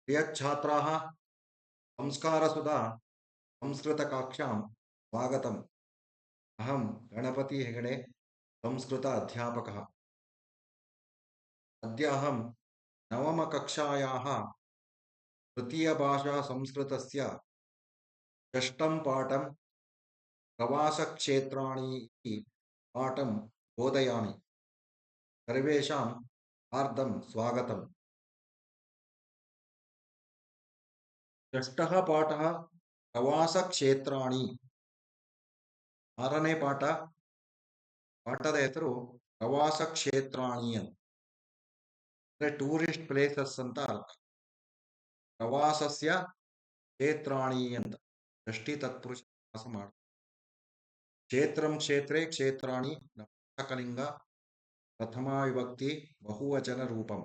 प्रियच्छात्राः संस्कारसुधा संस्कृतकक्षां स्वागतम्। अहं गणपति हेगडे संस्कृत अध्यापकः। अद्य अहं नवमकक्षायाः तृतीयभाषा संस्कृतस्य षष्ठं पाठं प्रवासक्षेत्राणि इति पाठं बोधयामि। सर्वेषां हार्दं स्वागतम्। षष्ठः पाठः प्रवासक्षेत्राणि। ಆರನೇ ಪಾಠದ ಹೆಸರು ಪ್ರವಾಸ ಕ್ಷೇತ್ರಾಣಿ ಅಂದ್ರೆ ಟೂರಿಸ್ಟ್ ಪ್ಲೇಸಸ್ ಅಂತ ಅರ್ಥ. ಪ್ರವಾಸಸ್ಯ ಕ್ಷೇತ್ರಾಣಿ ಅಂತ ಷಷ್ಠಿ ತತ್ಪುರುಷ ಸಮಾಸ ಮಾಡ. ಕ್ಷೇತ್ರಂ ಕ್ಷೇತ್ರೇ ಕ್ಷೇತ್ರಾಣಿ ನಪುಂಸಕಲಿಂಗ ಪ್ರಥಮಾ ವಿಭಕ್ತಿ ಬಹುವಚನ ರೂಪಂ.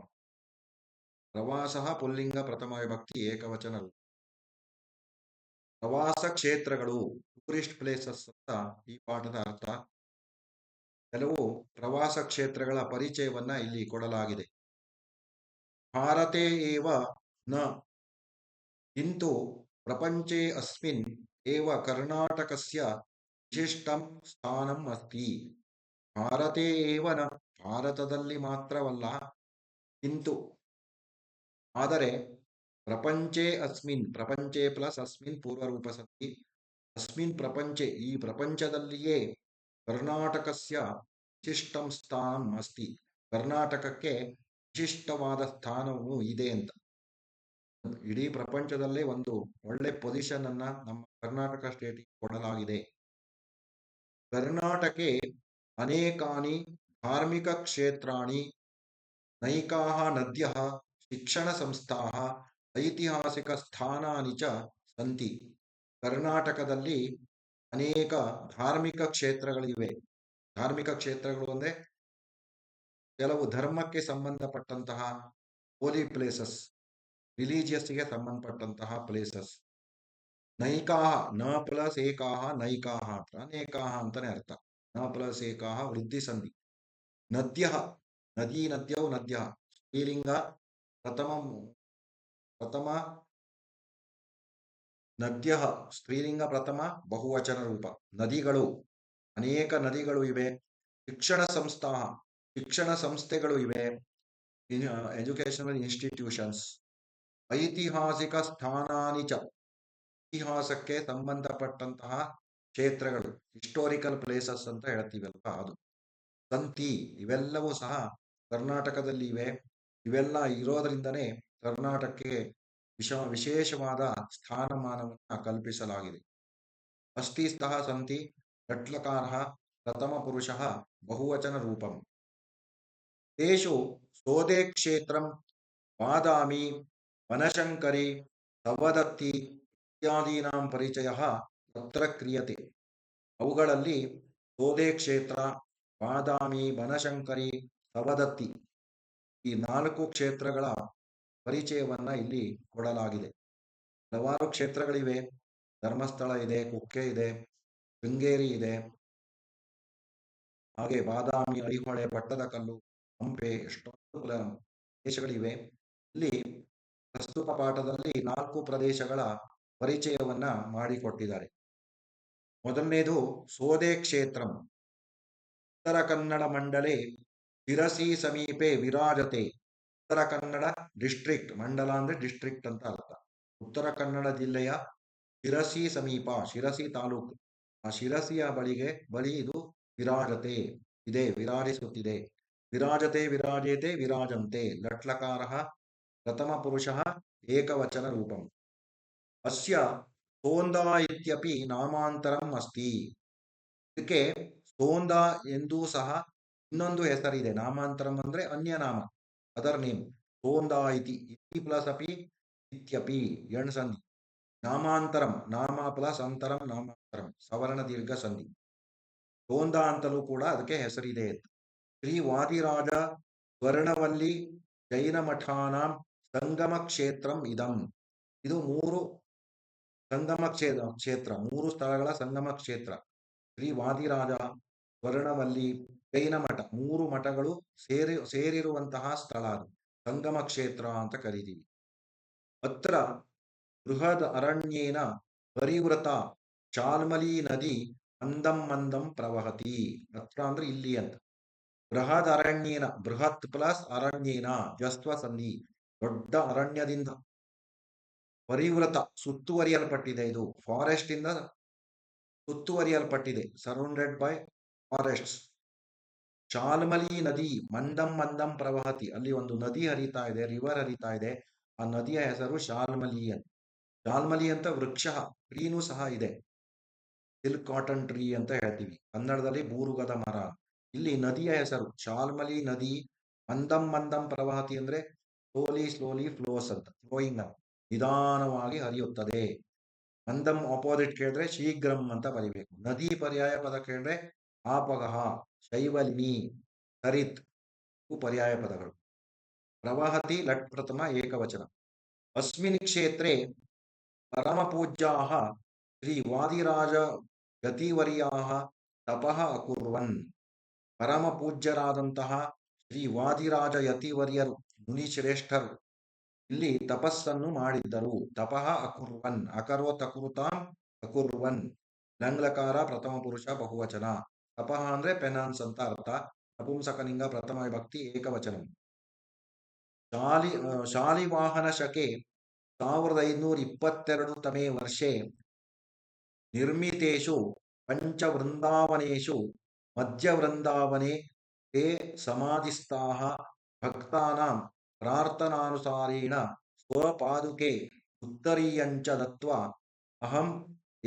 ಪ್ರವಾಸಃ ಪುಲ್ಲಿಂಗ ಪ್ರಥಮ ವಿಭಕ್ತಿ ಏಕವಚನ ರೂಪ. ಪ್ರವಾಸ ಕ್ಷೇತ್ರಗಳು ಟೂರಿಸ್ಟ್ ಪ್ಲೇಸಸ್ ಅಂತ ಈ ಪಾಠದ ಅರ್ಥ. ಕೆಲವು ಪ್ರವಾಸ ಕ್ಷೇತ್ರಗಳ ಪರಿಚಯವನ್ನ ಇಲ್ಲಿ ಕೊಡಲಾಗಿದೆ. ಭಾರತೆ ಏವ ನ किन्तु प्रपञ्चे अस्मिन् एव कर्णाटकस्य विशिष्टं स्थानम् अस्ति. ಭಾರತೆ ಏವ ನ ಭಾರತದಲ್ಲಿ ಮಾತ್ರವಲ್ಲ, ಕಿಂತು ಆದರೆ, ಪ್ರಪಂಚೆ ಅಸ್ಮಿನ್ ಪ್ರಪಂಚೆ ಪ್ಲಸ್ ಅಸ್ಮಿನ್ ಪೂರ್ವರೂಪ ಸಂಧಿ, ಅಸ್ಮಿನ್ ಪ್ರಪಂಚೆ ಈ ಪ್ರಪಂಚದಲ್ಲಿಯೇ ಕರ್ನಾಟಕಸ್ಯ ವಿಶಿಷ್ಟಂ ಸ್ಥಾನಂ ಅಸ್ತಿ ಕರ್ನಾಟಕಕ್ಕೆ ವಿಶಿಷ್ಟವಾದ ಸ್ಥಾನವು ಇದೆ ಅಂತ. ಇಡೀ ಪ್ರಪಂಚದಲ್ಲೇ ಒಂದು ಒಳ್ಳೆ ಪೊಸಿಷನ್ ಅನ್ನ ನಮ್ಮ ಕರ್ನಾಟಕ ಸ್ಟೇಟ್ ಕೊಡಲಾಗಿದೆ. ಕರ್ನಾಟಕೆ ಅನೇಕಾನಿ ಧಾರ್ಮಿಕ ಕ್ಷೇತ್ರಾಣಿ ನೈಕಾಹ ನದ್ಯಃ ಶಿಕ್ಷಣ ಸಂಸ್ಥಾಃ ಐತಿಹಾಸಿಕ ಸ್ಥಾನಾನಿ ಚ ಸಂತಿ. ಕರ್ನಾಟಕದಲ್ಲಿ ಅನೇಕ ಧಾರ್ಮಿಕ ಕ್ಷೇತ್ರಗಳಿವೆ. ಧಾರ್ಮಿಕ ಕ್ಷೇತ್ರಗಳು ಅಂದ್ರೆ ಕೆಲವು ಧರ್ಮಕ್ಕೆ ಸಂಬಂಧಪಟ್ಟಂತಹ ಹೋಲಿ ಪ್ಲೇಸಸ್, ರಿಲಿಜಿಯಸ್ಗೆ ಸಂಬಂಧಪಟ್ಟಂತಹ ಪ್ಲೇಸಸ್. ನೈಕಾಹ ನ ಪ್ಲಸ್ ಏಕಾಹ ನೈಕಾಹ ಅಂತ ಅನೇಕಾಹ ಅಂತಾನೆ ಅರ್ಥ. ನ ಪ್ಲಸ್ ಏಕಾಹ ವೃದ್ಧಿ ಸಂಧಿ. ನದ್ಯ ನದಿ ನದ್ಯೌ ನದ್ಯ ಸ್ತ್ರೀಲಿಂಗ ಪ್ರಥಮ ನದ್ಯ ಸ್ತ್ರೀಲಿಂಗ ಪ್ರಥಮ ಬಹುವಚನ ರೂಪ. ನದಿಗಳು ಅನೇಕ ನದಿಗಳು ಇವೆ. ಶಿಕ್ಷಣ ಸಂಸ್ಥಾ ಶಿಕ್ಷಣ ಸಂಸ್ಥೆಗಳು ಇವೆ. Educational institutions. ಐತಿಹಾಸಿಕ ಸ್ಥಾನಾನಿ ಚ ಇತಿಹಾಸಕ್ಕೆ ಸಂಬಂಧಪಟ್ಟಂತಹ ಕ್ಷೇತ್ರಗಳು, ಹಿಸ್ಟೋರಿಕಲ್ ಪ್ಲೇಸಸ್ ಅಂತ ಹೇಳ್ತೀವಲ್ವ ಅದು. ಸಂತಿ ಇವೆಲ್ಲವೂ ಸಹ ಕರ್ನಾಟಕದಲ್ಲಿ ಇವೆ. ಇವೆಲ್ಲ ಇರೋದ್ರಿಂದನೇ ಕರ್ನಾಟಕಕ್ಕೆ ವಿಶೇಷವಾದ ಸ್ಥಾನಮಾನವನ್ನು ಕಲ್ಪಿಸಲಾಗಿದೆ. ಅಸ್ತಿ ಸ್ತಃ ಸಂತಿ ಲಟ್ಲಕಾರಃ ಪ್ರಥಮ ಪುರುಷಃ ಬಹುವಚನ ರೂಪಂ. ತೇಷು ಸೋದೆ ಕ್ಷೇತ್ರಂ ಬಾದಾಮಿ ಬನಶಂಕರಿ ಸವದತ್ತಿ ಇತ್ಯಾದೀನಾಂ ಪರಿಚಯಃ ತತ್ರ ಕ್ರಿಯತೆ. ಅವುಗಳಲ್ಲಿ ಸೋದೆ ಕ್ಷೇತ್ರ, ಬಾದಾಮಿ, ಬನಶಂಕರಿ, ಸವದತ್ತಿ ಈ 4 ಕ್ಷೇತ್ರಗಳ ಪರಿಚಯವನ್ನ ಇಲ್ಲಿ ಕೊಡಲಾಗಿದೆ. ಹಲವಾರು ಕ್ಷೇತ್ರಗಳಿವೆ. ಧರ್ಮಸ್ಥಳ ಇದೆ, ಕುಕ್ಕೆ ಇದೆ, ಶೃಂಗೇರಿ ಇದೆ, ಹಾಗೆ ಬಾದಾಮಿ, ಐಹೊಳೆ, ಪಟ್ಟದಕಲ್ಲು, ಹಂಪೆ ಎಷ್ಟೊಂದು ಪ್ರದೇಶಗಳಿವೆ. ಇಲ್ಲಿ ಪ್ರಸ್ತುತ ಪಾಠದಲ್ಲಿ 4 ಪ್ರದೇಶಗಳ ಪರಿಚಯವನ್ನ ಮಾಡಿಕೊಟ್ಟಿದ್ದಾರೆ. ಮೊದಲನೇದು ಸೋದೆ ಕ್ಷೇತ್ರಂ. ಉತ್ತರ ಕನ್ನಡ ಮಂಡಲೆ ಶಿರಸಿ ಸಮೀಪೆ ವಿರಾಜತೆ. ಉತ್ತರ ಕನ್ನಡ ಡಿಸ್ಟ್ರಿಕ್ಟ್, ಮಂಡಲ ಅಂದ್ರೆ ಡಿಸ್ಟ್ರಿಕ್ಟ್ ಅಂತ ಅರ್ಥ. ಉತ್ತರ ಕನ್ನಡ ಜಿಲ್ಲೆಯ ಶಿರಸಿ ಸಮೀಪ, ಶಿರಸಿ ತಾಲೂಕು, ಆ ಶಿರಸಿಯ ಬಳಿ ಇದು ವಿರಾಜತೆ ಇದೆ, ವಿರಾಜಿಸುತ್ತಿದೆ. ವಿರಾಜತೆ ವಿರಾಜೇತೆ ವಿರಾಜಂತೆ ಲಟ್ಲಕಾರಃ ಪ್ರಥಮ ಪುರುಷಃ ಏಕವಚನ ರೂಪಂ. ಅಸ್ಯ ಸೋಂದಾ ಇತ್ಯಪಿ ನಾಮಾಂತರಂ ಅಸ್ತಿ. ಇದಕ್ಕೆ ಸೋಂದಾ ಎಂದೂ ಸಹ ಇನ್ನೊಂದು ಹೆಸರಿದೆ. ನಾಮಾಂತರಂ ಅಂದ್ರೆ ಅನ್ಯ ನಾಮ, ಅದರ್ ನೇಮ್. ಸೋಂದಾ ಇತಿ ಪ್ಲಸ್ ಅಪಿ ಇತ್ಯಪಿ ಎಣ್ ಸಂಧಿ. ನಾಮಾಂತರಂ ನಾಮ ಪ್ಲಸ್ ಅಂತರಂ ನಾಮಾಂತರಂ ಸವರ್ಣ ದೀರ್ಘ ಸಂಧಿ. ಸೋಂದಾ ಅಂತಲೂ ಕೂಡ ಅದಕ್ಕೆ ಹೆಸರಿದೆ. ಶ್ರೀ ವಾದಿರಾಜ ಸ್ವರ್ಣವಲ್ಲಿ ಜೈನ ಮಠಾನಾಂ ಸಂಗಮ ಕ್ಷೇತ್ರಂ ಇದಂ. ಇದು 3 ಸಂಗಮ ಕ್ಷೇತ್ರ, 3 ಸ್ಥಳಗಳ ಸಂಗಮ ಕ್ಷೇತ್ರ. ಶ್ರೀ ವಾದಿರಾಜ, ಸ್ವರ್ಣವಲ್ಲಿ, ಜೈನ ಮಠ, 3 ಮಠಗಳು ಸೇರಿರುವಂತಹ ಸ್ಥಳ ಅದು. ಸಂಗಮ ಕ್ಷೇತ್ರ ಅಂತ ಕರೀತೀವಿ. ಅತ್ರ ಬೃಹದ್ ಅರಣ್ಯೇನ ಪರಿವೃತ ಶಾಲ್ಮಲಿ ನದಿ ಮಂದಂ ಮಂದಂ ಪ್ರವಹತಿ. ಅತ್ರ ಅಂದ್ರೆ ಇಲ್ಲಿ ಅಂತ. ಬೃಹದ್ ಅರಣ್ಯೇನ, ಬೃಹತ್ ಪ್ಲಸ್ ಅರಣ್ಯೇನ ಜಸ್ತ್ವ ಸಂಧಿ, ದೊಡ್ಡ ಅರಣ್ಯದಿಂದ ಪರಿವೃತ ಸುತ್ತುವರಿಯಲ್ಪಟ್ಟಿದೆ. ಇದು ಫಾರೆಸ್ಟ್ ಇಂದ ಸುತ್ತುವರಿಯಲ್ಪಟ್ಟಿದೆ, ಸರೌಂಡೆಡ್ ಬೈ ಫಾರೆಸ್ಟ್ಸ್. ಶಾಲ್ಮಲಿ ನದಿ ಮಂದಂ ಮಂದಂ ಪ್ರವಹತಿ, ಅಲ್ಲಿ ಒಂದು ನದಿ ಹರಿತಾ ಇದೆ, ರಿವರ್ ಹರಿತಾ ಇದೆ. ಆ ನದಿಯ ಹೆಸರು ಶಾಲ್ಮಲಿ ಅಂತ. ಶಾಲ್ಮಲಿ ಅಂತ ವೃಕ್ಷ, ಟ್ರೀನೂ ಸಹ ಇದೆ. ಸಿಲ್ಕ್ ಕಾಟನ್ ಟ್ರೀ ಅಂತ ಹೇಳ್ತೀವಿ ಕನ್ನಡದಲ್ಲಿ, ಬೂರುಗದ ಮರ. ಇಲ್ಲಿ ನದಿಯ ಹೆಸರು ಶಾಲ್ಮಲಿ ನದಿ. ಮಂದಂ ಮಂದಂ ಪ್ರವಹತಿ ಅಂದ್ರೆ ಸ್ಲೋಲಿ ಸ್ಲೋಲಿ ಫ್ಲೋಸ್ ಅಂತ, ಫ್ಲೋಯಿಂಗ್, ನಿಧಾನವಾಗಿ ಹರಿಯುತ್ತದೆ. ಮಂದಂ ಆಪೋಸಿಟ್ ಕೇಳಿದ್ರೆ ಶೀಘ್ರಂ ಅಂತ ಬರಿಬೇಕು. ನದಿ ಪರ್ಯಾಯ ಪದ ಕೇಳಿದ್ರೆ ಆಪಗಹ, ಶೈವಲಿನಿ, ಸರಿತ್ ಇವು ಪರ್ಯಾಯ ಪದಗಳು. ಪ್ರವಹತಿ ಲಟ್ ಪ್ರಥಮ ಏಕವಚನ. ಅಸ್ಮಿನ್ ಕ್ಷೇತ್ರೆ ಪರಮಪೂಜ್ಯಾಃ ಶ್ರೀ ವಾದಿರಾಜ ಯತಿವರ್ಯಾಃ ತಪಃ ಅಕುರ್ವನ್. ಪರಮ ಪೂಜ್ಯರಾದಂತಹ ಶ್ರೀ ವಾದಿರಾಜ ಯತಿವರ್ಯರು, ಮುನಿಶ್ರೇಷ್ಠರು ಇಲ್ಲಿ ತಪಸ್ಸನ್ನು ಮಾಡಿದ್ದರು. ತಪಃ ಅಕುರ್ವನ್, ಅಕರೋತ್ ಅಕುರುತಾಂ ಅಕುರ್ವನ್, ಲಂಗ್ಲಕಾರ ಪ್ರಥಮ ಪುರುಷ ಬಹುವಚನ. ತಪಃ ಅಂದ್ರೆ ಪೆನಾನ್ಸ್ ಅಂತ ಅರ್ಥ. ನಪುಂಸಕಲಿಂಗ ಪ್ರಥಮ ವಿಭಕ್ತಿ ಏಕವಚನ. ಶಾಲಿವಾಹನ ಶಕೆ 1522 ವರ್ಷೆ ನಿರ್ಮಿತೇಷು ಪಂಚವೃಂದಾವನೇಷು ಮಧ್ಯವೃಂದಾವನೆ ತೇ ಸಮಾಧಿಸ್ಥಾಃ ಭಕ್ತಾನಾಂ ಪ್ರಾರ್ಥನಾನುಸಾರೇಣ ಸ್ವಪಾದುಕೆ ಉತ್ತರೀಯಂಚ ದತ್ವಾ ಅಹಂ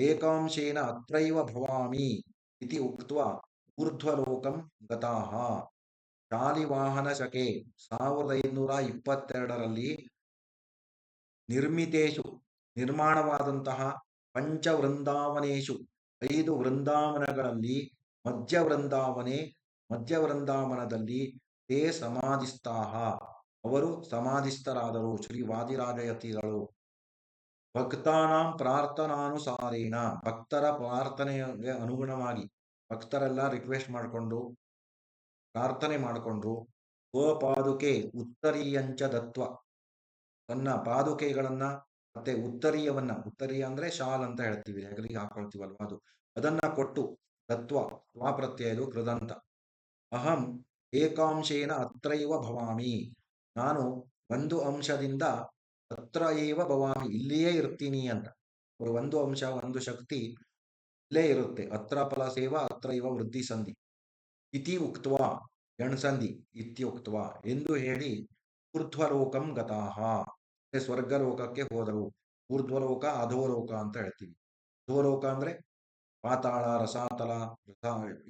ಏಕಾಂಶೇನ ಅತ್ರೈವ ಭವಾಮಿ ಇತಿ ಉಕ್ತ್ವಾ ಊರ್ಧ್ವಲೋಕಂ ಗತಾಃ. ಶಾಲಿವಾಹನ ಶಕೆ 1522ರಲ್ಲಿ ನಿರ್ಮಿತೇಷು ನಿರ್ಮಾಣವಾದಂತಹ ಪಂಚವೃಂದಾವನೇಷು 5 ವೃಂದಾವನಗಳಲ್ಲಿ ಮಧ್ಯವೃಂದಾವನದಲ್ಲಿ ತೇ ಸಮಾಧಿಸ್ಥಾಹ ಅವರು ಸಮಾಧಿಸ್ಥರಾದರು, ಶ್ರೀ ವಾದಿರಾಜಯತಿಗಳು. ಭಕ್ತಾನಾಂ ಪ್ರಾರ್ಥನಾನುಸಾರೇಣ ಭಕ್ತರ ಪ್ರಾರ್ಥನೆಗೆ ಅನುಗುಣವಾಗಿ, ಭಕ್ತರೆಲ್ಲ ರಿಕ್ವೆಸ್ಟ್ ಮಾಡಿಕೊಂಡು ಪ್ರಾರ್ಥನೆ ಮಾಡಿಕೊಂಡ್ರು. ಸ್ವಪಾದುಕೆ ಉತ್ತರೀಯಂಚ ದತ್ವ, ತನ್ನ ಪಾದುಕೆಗಳನ್ನ ಮತ್ತೆ ಉತ್ತರೀಯವನ್ನ, ಉತ್ತರೀಯ ಅಂದ್ರೆ ಶಾಲ್ ಅಂತ ಹೇಳ್ತೀವಿ, ಹೆಗಲಿಗೆ ಹಾಕೊಳ್ತೀವಲ್ವ ಅದು, ಅದನ್ನ ಕೊಟ್ಟು, ತತ್ವ ಪ್ರತ್ಯಯದು ಕೃದಂತ. ಅಹಂ ಏಕಾಂಶೇನ ಅತ್ರೈವ ಭವಾಮಿ, ನಾನು ಒಂದು ಅಂಶದಿಂದ ಅತ್ರ ಏವ ಭವಾಮಿ ಇಲ್ಲಿಯೇ ಇರ್ತೀನಿ ಅಂತ. ಒಂದು ಅಂಶ, ಒಂದು ಶಕ್ತಿ ಇಲ್ಲೇ ಇರುತ್ತೆ. ಅತ್ರ ಫಲ ಸೇವ ಅತ್ರೈವ ವೃದ್ಧಿ ಸಂಧಿ. ಇತಿ ಉಕ್ತ್ವಾ ಎಣ್ಸಂಧಿ, ಇತ್ಯುಕ್ತ್ವ ಎಂದು ಹೇಳಿ ಊರ್ಧ್ವಲೋಕಂ ಗತಾಹ, ಸ್ವರ್ಗಲೋಕಕ್ಕೆ ಹೋದರು. ಊರ್ಧ್ವಲೋಕ ಅಧೋಲೋಕ ಅಂತ ಹೇಳ್ತೀವಿ. ಅಧೋಲೋಕ ಅಂದ್ರೆ ಪಾತಾಳ, ರಸಾತಲ,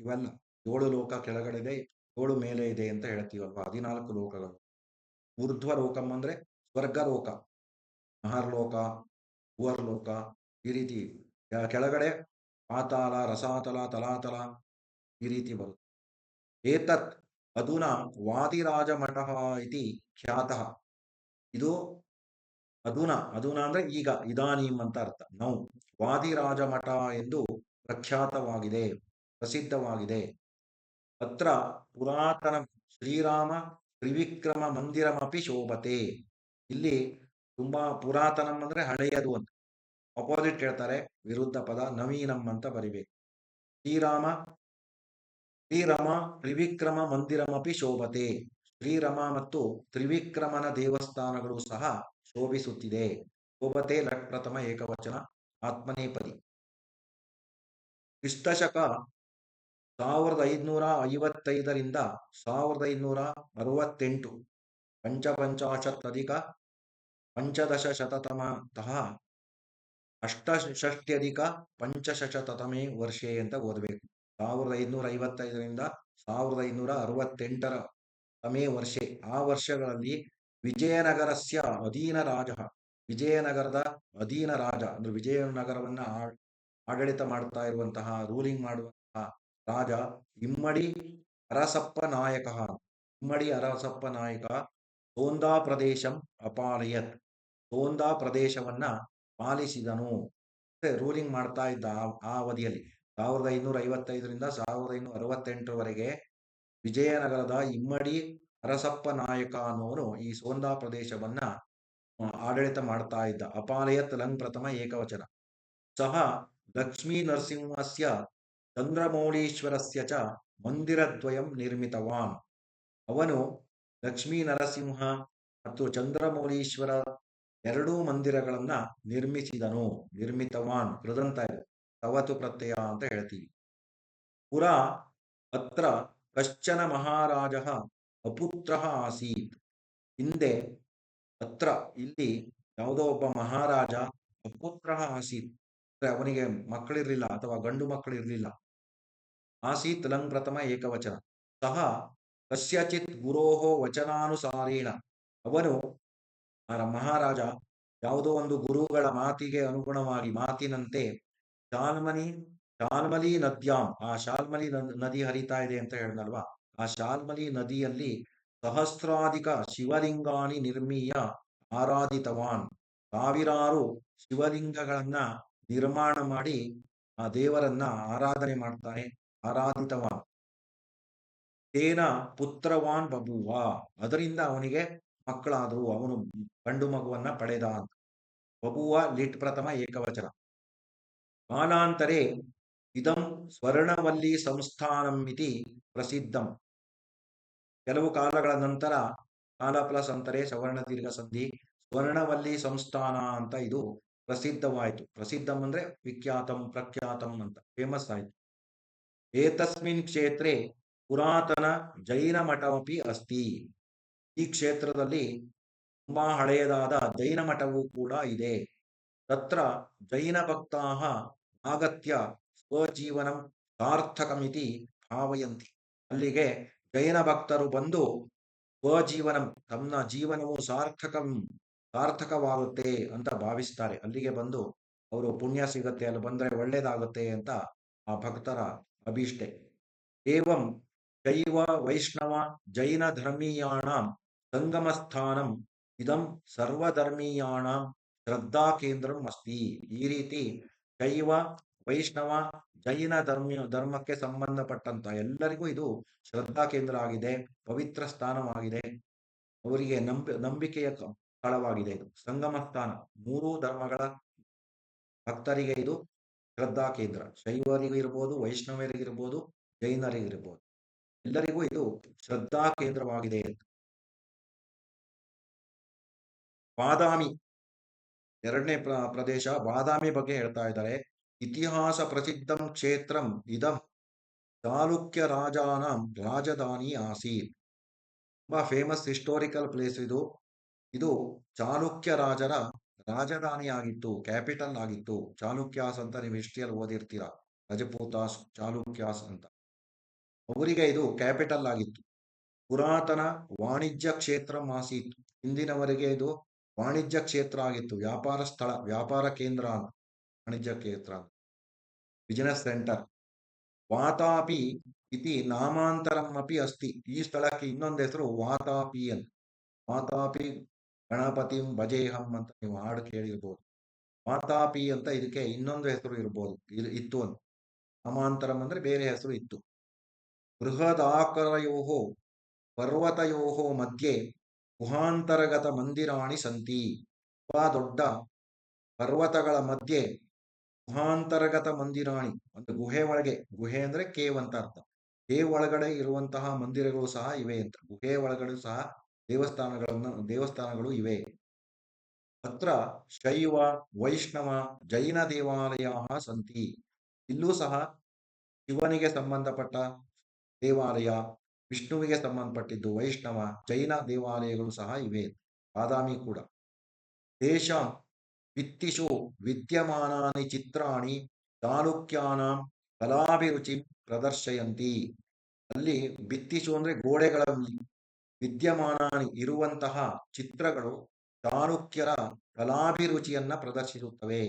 ಇವೆಲ್ಲ 7 ಲೋಕ ಕೆಳಗಡೆ ಇದೆ, 7 ಮೇಲೆ ಇದೆ ಅಂತ ಹೇಳ್ತೀವಲ್ವಾ, 14 ಲೋಕಗಳು. ಊರ್ಧ್ವಲೋಕಂ ಅಂದ್ರೆ ಸ್ವರ್ಗಲೋಕ, ಮಹರ್ಲೋಕ, ಭುವರ್ಲೋಕ, ಈ ರೀತಿ ಕೆಳಗಡೆ ಪಾತಾಳ, ರಸಾತಲ, ತಲಾತಲ ಈ ರೀತಿ ಬರುತ್ತೆ. ಏತತ್ ಅಧುನಾ ವಾದಿರಾಜ ಮಠ ಇತಿ ಖ್ಯಾತಃ. ಇದು ಅಧುನಾ ಅಂದ್ರೆ ಈಗ, ಇದಾನೀಂ ಅಂತ ಅರ್ಥ. ನೌ ವಾದಿರಾಜ ಮಠ ಎಂದು ಪ್ರಖ್ಯಾತವಾಗಿದೆ, ಪ್ರಸಿದ್ಧವಾಗಿದೆ. ಅತ್ರ ಪುರಾತನ ಶ್ರೀರಾಮ ತ್ರಿವಿಕ್ರಮ ಮಂದಿರಮಪಿ ಶೋಭತೆ. ಇಲ್ಲಿ ತುಂಬಾ ಪುರಾತನಂ ಅಂದ್ರೆ ಹಳೆಯದು ಅಂತ. ಅಪೋಸಿಟ್ ಹೇಳ್ತಾರೆ, ವಿರುದ್ಧ ಪದ ನವೀನಂ ಅಂತ ಬರಿಬೇಕು. ಶ್ರೀರಮ ತ್ರಿವಿಕ್ರಮ ಮಂದಿರಮಪಿ ಶೋಭತೆ. ಶ್ರೀರಮ ಮತ್ತು ತ್ರಿವಿಕ್ರಮನ ದೇವಸ್ಥಾನಗಳು ಸಹ ಶೋಭಿಸುತ್ತಿದೆ. ಶೋಭತೆ ಲಟ್ ಪ್ರಥಮ ಏಕವಚನ ಆತ್ಮನೇಪದಿ. ಕ್ರಿಸ್ತಶಕ 1555ರಿಂದ 1568, ಪಂಚಪಂಚಾಶದಧಿಕ ಪಂಚದಶಶತತಮತಃ ಅಷ್ಟಷಷ್ಟ್ಯಧಿಕ ಪಂಚಶತತಮೇ ವರ್ಷೆ ಅಂತ ಓದಬೇಕು. 1555ರಿಂದ 1568 ವರ್ಷೆ. ಆ ವರ್ಷಗಳಲ್ಲಿ ವಿಜಯನಗರಸ್ಯ ಅಧೀನ ರಾಜ, ವಿಜಯನಗರದ ಅಧೀನ ರಾಜ ಅಂದ್ರೆ ವಿಜಯನಗರವನ್ನ ಆಡಳಿತ ಮಾಡ್ತಾ ಇರುವಂತಹ, ರೂಲಿಂಗ್ ಮಾಡುವಂತಹ ರಾಜ ಇಮ್ಮಡಿ ಅರಸಪ್ಪ ನಾಯಕ. ಇಮ್ಮಡಿ ಅರಸಪ್ಪ ನಾಯಕ ಸೋಂದಾ ಪ್ರದೇಶಂ ಅಪಾಲಯತ್, ಸೋಂದಾ ಪ್ರದೇಶವನ್ನ ಪಾಲಿಸಿದನು, ರೂಲಿಂಗ್ ಮಾಡ್ತಾ ಇದ್ದ ಆ ಅವಧಿಯಲ್ಲಿ. 1555ರಿಂದ 1568ವರೆಗೆ ವಿಜಯನಗರದ ಇಮ್ಮಡಿ ಅರಸಪ್ಪ ನಾಯಕ ಅನ್ನೋನು ಈ ಸೋಂದಾ ಪ್ರದೇಶವನ್ನ ಆಡಳಿತ ಮಾಡ್ತಾ ಇದ್ದ. ಅಪಾಲಯತ್ ಲಂಗ್ ಪ್ರಥಮ ಏಕವಚನ. ಸಹ ಲಕ್ಷ್ಮೀ ನರಸಿಂಹಸ್ಯ ಚಂದ್ರಮೌಳೀಶ್ವರಸ್ಯ ಚ ಮಂದಿರದ್ವಯಂ ನಿರ್ಮಿತವಾನ್. ಅವನು ಲಕ್ಷ್ಮೀ ನರಸಿಂಹ ಮತ್ತು ಚಂದ್ರಮೌಳೀಶ್ವರ ಎರಡೂ ಮಂದಿರಗಳನ್ನ ನಿರ್ಮಿಸಿದನು. ನಿರ್ಮಿತವಾನ್ ಕೃದಂತ ಇದೆ, ತವತು ಪ್ರತ್ಯಯ ಅಂತ ಹೇಳ್ತೀವಿ. ಪುರ ಅತ್ರ ಕಶ್ಚನ ಮಹಾರಾಜ ಅಪುತ್ರ ಆಸೀತ್. ಹಿಂದೆ ಅತ್ರ ಇಲ್ಲಿ ಯಾವುದೋ ಒಬ್ಬ ಮಹಾರಾಜ ಅಪುತ್ರ ಆಸೀತ್, ಅವನಿಗೆ ಮಕ್ಕಳಿರ್ಲಿಲ್ಲ ಅಥವಾ ಗಂಡು ಮಕ್ಕಳಿರ್ಲಿಲ್ಲ. ಆಸೀತ್ ಲಂಗ್ ಪ್ರಥಮ ಏಕವಚನ. ಸಹ ಕಸ್ಯಚಿತ್ ಗುರೋಹೋ ವಚನಾನುಸಾರೇಣ. ಅವನು ಮಹಾರಾಜ ಯಾವುದೋ ಒಂದು ಗುರುಗಳ ಮಾತಿಗೆ ಅನುಗುಣವಾಗಿ ಮಾತಿನಂತೆ ಶಾಲ್ಮಲಿ ಶಾಲ್ಮಲಿ ನದ್ಯಾಂ, ಆ ಶಾಲ್ಮಲಿ ನದಿ ಹರಿತಾ ಇದೆ ಅಂತ ಹೇಳಿದ್ನಲ್ವಾ, ಆ ಶಾಲ್ಮಲಿ ನದಿಯಲ್ಲಿ ಸಹಸ್ರಾಧಿಕ ಶಿವಲಿಂಗಾನಿ ನಿರ್ಮೀಯ ಆರಾಧಿತವಾನ್. ಸಾವಿರಾರು ಶಿವಲಿಂಗಗಳನ್ನ ನಿರ್ಮಾಣ ಮಾಡಿ ಆ ದೇವರನ್ನ ಆರಾಧನೆ ಮಾಡ್ತಾನೆ. ಆರಾಧಿತವಾನ್. ತೇನ ಪುತ್ರವಾನ್ ಬಭೂವ. ಅದರಿಂದ ಅವನಿಗೆ ಮಕ್ಕಳಾದರು, ಅವನು ಗಂಡು ಮಗುವನ್ನ ಪಡೆದ. ಬಭೂವ ಲಿಟ್ ಪ್ರಥಮ ಏಕವಚನ. ಕಾಲಾಂತರೆ ಇದಂ ಸ್ವರ್ಣವಲ್ಲಿ ಸಂಸ್ಥಾನಂ ಇತಿ ಪ್ರಸಿದ್ಧಂ. ಕೆಲವು ಕಾಲಗಳ ನಂತರ, ಕಾಲ ಪ್ಲಸ್ ಅಂತರೆ ಸವರ್ಣ ದೀರ್ಘ ಸಂಧಿ, ಸ್ವರ್ಣವಲ್ಲಿ ಸಂಸ್ಥಾನ ಅಂತ ಇದು ಪ್ರಸಿದ್ಧವಾಯಿತು. ಪ್ರಸಿದ್ಧಂ ಅಂದ್ರೆ ವಿಖ್ಯಾತಂ ಪ್ರಖ್ಯಾತಂ ಅಂತ ಫೇಮಸ್ ಆಯಿತು. ಏತಸ್ಮಿನ್ ಕ್ಷೇತ್ರೆ ಪುರಾತನ ಜೈನ ಮಠಮಪಿ ಅಸ್ತಿ. ಈ ಕ್ಷೇತ್ರದಲ್ಲಿ ತುಂಬಾ ಹಳೆಯದಾದ ಜೈನ ಮಠವೂ ಕೂಡ ಇದೆ. ತತ್ರ ಜೈನ ಭಕ್ತಾಃ ಆಗತ್ಯ ಸ್ವಜೀವನಂ ಸಾರ್ಥಕಮಿತಿ ಭಾವಯಂತಿ. ಅಲ್ಲಿಗೆ ಜೈನ ಭಕ್ತರು ಬಂದು ಸ್ವಜೀವನಂ, ತಮ್ಮ ಜೀವನವು ಸಾರ್ಥಕವಾಗುತ್ತೆ ಅಂತ ಭಾವಿಸ್ತಾರೆ. ಅಲ್ಲಿಗೆ ಬಂದು ಅವರು ಪುಣ್ಯ ಸಿಗತ್ತೆ, ಅಲ್ಲಿ ಬಂದ್ರೆ ಒಳ್ಳೇದಾಗುತ್ತೆ ಅಂತ ಆ ಭಕ್ತರ ಅಭೀಷ್ಟೆ. ಏವಂ ಶೈವ ವೈಷ್ಣವ ಜೈನ ಧರ್ಮೀಯಾಣಾಂ ಸಂಗಮಸ್ಥಾನಂ ಇದಂ ಸರ್ವಧರ್ಮೀಯಾಣಾಂ ಶ್ರದ್ಧಾ ಕೇಂದ್ರಂ ಅಸ್ತಿ. ಈ ರೀತಿ ಶೈವ ವೈಷ್ಣವ ಜೈನ ಧರ್ಮಕ್ಕೆ ಸಂಬಂಧಪಟ್ಟಂತ ಎಲ್ಲರಿಗೂ ಇದು ಶ್ರದ್ಧಾ ಕೇಂದ್ರ ಆಗಿದೆ, ಪವಿತ್ರ ಸ್ಥಾನವಾಗಿದೆ. ಅವರಿಗೆ ನಂಬಿಕೆಯ ಸ್ಥಳವಾಗಿದೆ. ಇದು ಸಂಗಮ ಸ್ಥಾನ. ಮೂರೂ ಧರ್ಮಗಳ ಭಕ್ತರಿಗೆ ಇದು ಶ್ರದ್ಧಾ ಕೇಂದ್ರ. ಶೈವರಿಗೂ ಇರ್ಬೋದು, ವೈಷ್ಣವರಿಗಿರ್ಬೋದು, ಜೈನರಿಗಿರ್ಬೋದು, ಎಲ್ಲರಿಗೂ ಇದು ಶ್ರದ್ಧಾ ಕೇಂದ್ರವಾಗಿದೆ. ಬಾದಾಮಿ, ಎರಡನೇ ಪ್ರದೇಶ ಬಾದಾಮಿ ಬಗ್ಗೆ ಹೇಳ್ತಾ ಇದ್ದಾರೆ. ಇತಿಹಾಸ ಪ್ರಸಿದ್ಧಂ ಕ್ಷೇತ್ರಂ ಇದಂ ಚಾಲುಕ್ಯ ರಾಜಾನಾಂ ರಾಜಧಾನಿ ಆಸೀತ್. ತುಂಬಾ ಫೇಮಸ್ ಹಿಸ್ಟೋರಿಕಲ್ ಪ್ಲೇಸ್ ಇದು. ಇದು ಚಾಲುಕ್ಯ ರಾಜರ ರಾಜಧಾನಿ ಆಗಿತ್ತು, ಕ್ಯಾಪಿಟಲ್ ಆಗಿತ್ತು. ಚಾಲುಕ್ಯಾಸ್ ಅಂತ ನೀವು ಹಿಸ್ಟ್ರಿಯಲ್ಲಿ ಓದಿರ್ತೀರಾ, ರಜಪೂತಾಸ್, ಚಾಲುಕ್ಯಾಸ್ ಅಂತ. ಅವರಿಗೆ ಇದು ಕ್ಯಾಪಿಟಲ್ ಆಗಿತ್ತು. ಪುರಾತನ ವಾಣಿಜ್ಯ ಕ್ಷೇತ್ರ ಆಸೀತ್. ಹಿಂದಿನವರೆಗೆ ಇದು ವಾಣಿಜ್ಯ ಕ್ಷೇತ್ರ ಆಗಿತ್ತು, ವ್ಯಾಪಾರ ಸ್ಥಳ, ವ್ಯಾಪಾರ ಕೇಂದ್ರ, ವಾಣಿಜ್ಯ ಕ್ಷೇತ್ರ, ಬಿಸಿನೆಸ್ ಸೆಂಟರ್. ವಾತಾಪಿ ಇತಿ ನಾಮಾಂತರಂ ಅಪಿ ಅಸ್ತಿ. ಈ ಸ್ಥಳಕ್ಕೆ ಇನ್ನೊಂದು ಹೆಸರು ವಾತಾಪಿ ಅಂತ. ವಾತಾಪಿ ಗಣಪತಿಂ ಭಜೇಹಂ ಅಂತ ನೀವು ಹಾಡು ಕೇಳಿರ್ಬೋದು. ವಾತಾಪಿ ಅಂತ ಇದಕ್ಕೆ ಇನ್ನೊಂದು ಹೆಸರು ಇರ್ಬೋದು, ಇತ್ತು ಅಂತ. ನಾಮಾಂತರಂ ಅಂದ್ರೆ ಬೇರೆ ಹೆಸರು ಇತ್ತು. ಬೃಹದಾಕರಯೋಹೋ ಪರ್ವತಯೋಹೋ ಮಧ್ಯೆ ಗುಹಾಂತರ್ಗತ ಮಂದಿರಾಣಿ ಸಂತಿ. ತುಂಬಾ ದೊಡ್ಡ ಪರ್ವತಗಳ ಮಧ್ಯೆ ಗುಹಾಂತರ್ಗತ ಮಂದಿರಾಣಿ, ಒಂದು ಗುಹೆ ಒಳಗೆ, ಗುಹೆ ಅಂದ್ರೆ ಕೇವ್ ಅಂತ ಅರ್ಥ, ಕೇವ್ ಒಳಗಡೆ ಇರುವಂತಹ ಮಂದಿರಗಳು ಸಹ ಇವೆ ಅಂತ. ಗುಹೆ ಒಳಗಡೆ ಸಹ ದೇವಸ್ಥಾನಗಳು ಇವೆ. ಅತ್ರ ಶೈವ ವೈಷ್ಣವ ಜೈನ ದೇವಾಲಯ ಸಂತಿ. ಇಲ್ಲೂ ಸಹ ಶಿವನಿಗೆ ಸಂಬಂಧಪಟ್ಟ ದೇವಾಲಯ, ವಿಷ್ಣುವಿಗೆ ಸಂಬಂಧಪಟ್ಟಿದ್ದು ವೈಷ್ಣವ, ಜೈನ ದೇವಾಲಯಗಳು ಸಹ ಇವೆ. ಬಾದಾಮಿ ಕೂಡ. ತೇಷಾಂ ಭಿತ್ತಿಷು ವಿದ್ಯಮಾನಾನಿ ಚಿತ್ರಾಣಿ ಚಾಲುಕ್ಯಾನಾಂ ಕಲಾಭಿರುಚಿ ಪ್ರದರ್ಶಯಂತಿ. ಅಲ್ಲಿ ಭಿತ್ತಿಷು ಅಂದ್ರೆ ಗೋಡೆಗಳಲ್ಲಿ, ವಿದ್ಯಮಾನಾನಿ ಇರುವಂತಹ ಚಿತ್ರಗಳು ಚಾಲುಕ್ಯರ ಕಲಾಭಿರುಚಿಯನ್ನ ಪ್ರದರ್ಶಿಸುತ್ತವೆ.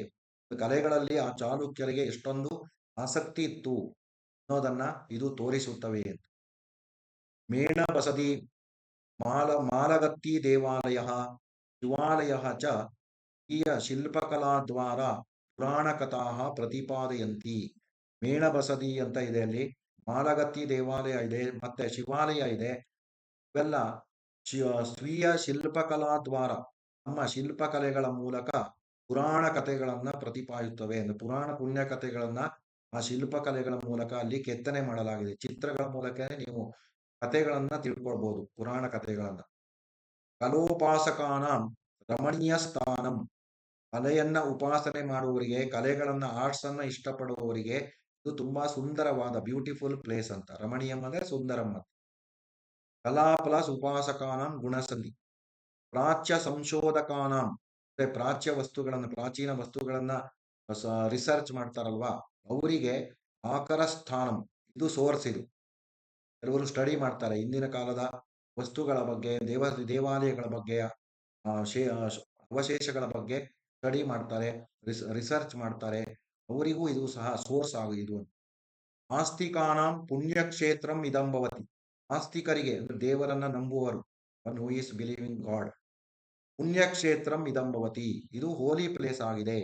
ಕಲೆಗಳಲ್ಲಿ ಆ ಚಾಲುಕ್ಯರಿಗೆ ಎಷ್ಟೊಂದು ಆಸಕ್ತಿ ಇತ್ತು ಅನ್ನೋದನ್ನ ಇದು ತೋರಿಸುತ್ತವೆ. ಮೇಣ ಬಸದಿ ಮಾಲಗತ್ತಿ ದೇವಾಲಯ ಶಿವಾಲಯ ಚ ಈ ಶಿಲ್ಪಕಲಾದ್ವಾರ ಪುರಾಣ ಕಥಾ ಪ್ರತಿಪಾದಯಂತಿ. ಮೇಣ ಬಸದಿ ಅಂತ ಇದೆ, ಅಲ್ಲಿ ಮಾಲಗತ್ತಿ ದೇವಾಲಯ ಇದೆ, ಮತ್ತೆ ಶಿವಾಲಯ ಇದೆ. ಇವೆಲ್ಲ ಸ್ವೀಯ ಶಿಲ್ಪಕಲಾದ್ವಾರ, ನಮ್ಮ ಶಿಲ್ಪಕಲೆಗಳ ಮೂಲಕ ಪುರಾಣ ಕಥೆಗಳನ್ನ ಪ್ರತಿಪಾದಿಸುತ್ತವೆ. ಅಂದ್ರೆ ಪುರಾಣ ಪುಣ್ಯ ಕಥೆಗಳನ್ನ ಆ ಶಿಲ್ಪಕಲೆಗಳ ಮೂಲಕ ಅಲ್ಲಿ ಕೆತ್ತನೆ ಮಾಡಲಾಗಿದೆ. ಚಿತ್ರಗಳ ಮೂಲಕನೇ ನೀವು ಕಥೆಗಳನ್ನ ತಿಳ್ಕೊಳ್ಬಹುದು, ಪುರಾಣ ಕಥೆಗಳನ್ನ. ಕಲೋಪಾಸಕಾನ ರಮಣೀಯ ಸ್ಥಾನಂ. ಕಲೆಯನ್ನ ಉಪಾಸನೆ ಮಾಡುವವರಿಗೆ, ಕಲೆಗಳನ್ನ ಆರ್ಟ್ಸ್ ಅನ್ನ ಇಷ್ಟಪಡುವವರಿಗೆ ಇದು ತುಂಬಾ ಸುಂದರವಾದ ಬ್ಯೂಟಿಫುಲ್ ಪ್ಲೇಸ್ ಅಂತ. ರಮಣೀಯಂ ಅಂದ್ರೆ ಸುಂದರಂ ಅಂತ. ಕಲಾ ಪ್ಲಸ್ ಉಪಾಸಕಾನಂ ಗುಣಸಂಧಿ. ಪ್ರಾಚ್ಯ ಸಂಶೋಧಕಾನಂ ಅಂದ್ರೆ ಪ್ರಾಚೀನ ವಸ್ತುಗಳನ್ನ ರಿಸರ್ಚ್ ಮಾಡ್ತಾರಲ್ವಾ, ಅವರಿಗೆ ಆಕರ ಸ್ಥಾನಂ, ಇದು ಸೋರ್ಸ್. ಇದು ಕೆಲವರು ಸ್ಟಡಿ ಮಾಡ್ತಾರೆ ಹಿಂದಿನ ಕಾಲದ ವಸ್ತುಗಳ ಬಗ್ಗೆ, ದೇವಾಲಯಗಳ ಬಗ್ಗೆ, ಅವಶೇಷಗಳ ಬಗ್ಗೆ ಸ್ಟಡಿ ಮಾಡ್ತಾರೆ, ರಿಸರ್ಚ್ ಮಾಡ್ತಾರೆ. ಅವರಿಗೂ ಇದು ಸಹ ಸೋರ್ಸ್ ಇದು. ಆಸ್ತಿಕಾನಾಂ ಪುಣ್ಯಕ್ಷೇತ್ರಂ ಇದಂಬವತಿ. ಆಸ್ತಿಕರಿಗೆ ಅಂದ್ರೆ ದೇವರನ್ನ ನಂಬುವರು, one who is believing God, ಪುಣ್ಯಕ್ಷೇತ್ರಂ ಇದಂಬವತಿ, ಇದು ಹೋಲಿ ಪ್ಲೇಸ್ ಆಗಿದೆ.